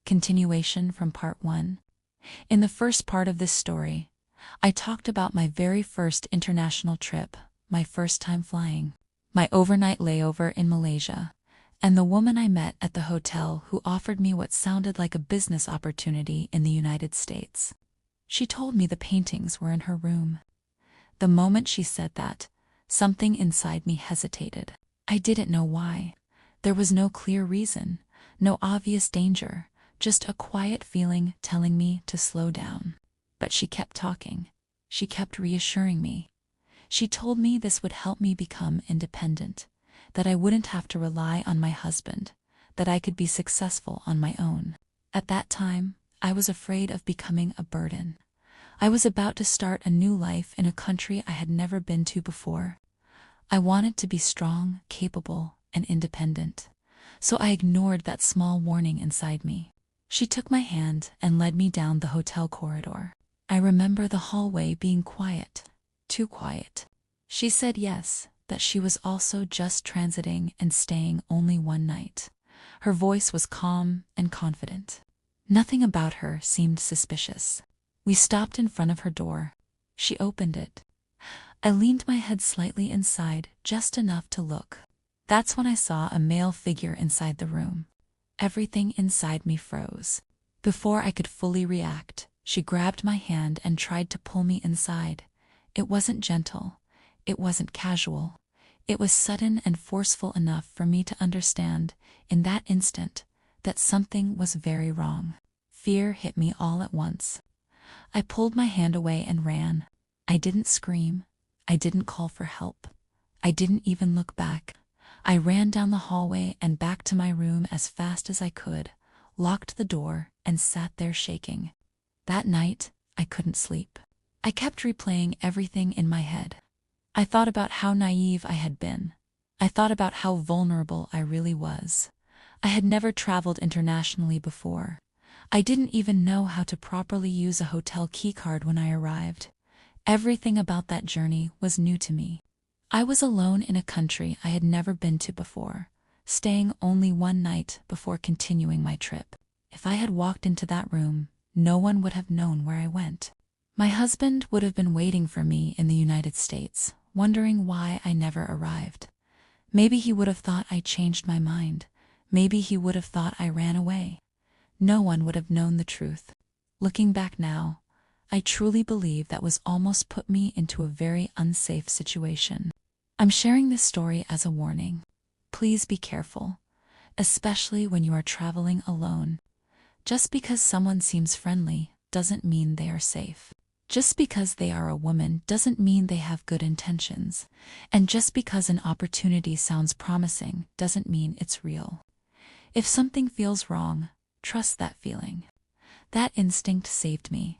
Continuation from part 1. In the first part of this story, I talked about my very first international trip, my first time flying, my overnight layover in Malaysia, and the woman I met at the hotel who offered me what sounded like a business opportunity in the United States. She told me the paintings were in her room. The moment she said that, something inside me hesitated. I didn't know why. There was no clear reason, no obvious danger, just a quiet feeling telling me to slow down. But she kept talking. She kept reassuring me. She told me this would help me become independent, that I wouldn't have to rely on my husband, that I could be successful on my own. At that time, I was afraid of becoming a burden. I was about to start a new life in a country I had never been to before. I wanted to be strong, capable, and independent. So I ignored that small warning inside me. She took my hand and led me down the hotel corridor. I remember the hallway being quiet, too quiet. She said yes, that she was also just transiting and staying only one night. Her voice was calm and confident. Nothing about her seemed suspicious. We stopped in front of her door. She opened it. I leaned my head slightly inside, just enough to look. That's when I saw a male figure inside the room. Everything inside me froze. Before I could fully react, she grabbed my hand and tried to pull me inside. It wasn't gentle. It wasn't casual. It was sudden and forceful enough for me to understand, in that instant, that something was very wrong. Fear hit me all at once. I pulled my hand away and ran. I didn't scream. I didn't call for help. I didn't even look back. I ran down the hallway and back to my room as fast as I could, locked the door, and sat there shaking. That night, I couldn't sleep. I kept replaying everything in my head. I thought about how naive I had been. I thought about how vulnerable I really was. I had never traveled internationally before. I didn't even know how to properly use a hotel keycard when I arrived. Everything about that journey was new to me. I was alone in a country I had never been to before, staying only one night before continuing my trip. If I had walked into that room, no one would have known where I went. My husband would have been waiting for me in the United States, wondering why I never arrived. Maybe he would have thought I changed my mind. Maybe he would have thought I ran away. No one would have known the truth. Looking back now, I truly believe that was almost put me into a very unsafe situation. I'm sharing this story as a warning. Please be careful, especially when you are traveling alone. Just because someone seems friendly doesn't mean they are safe. Just because they are a woman doesn't mean they have good intentions. And just because an opportunity sounds promising doesn't mean it's real. If something feels wrong, trust that feeling. That instinct saved me.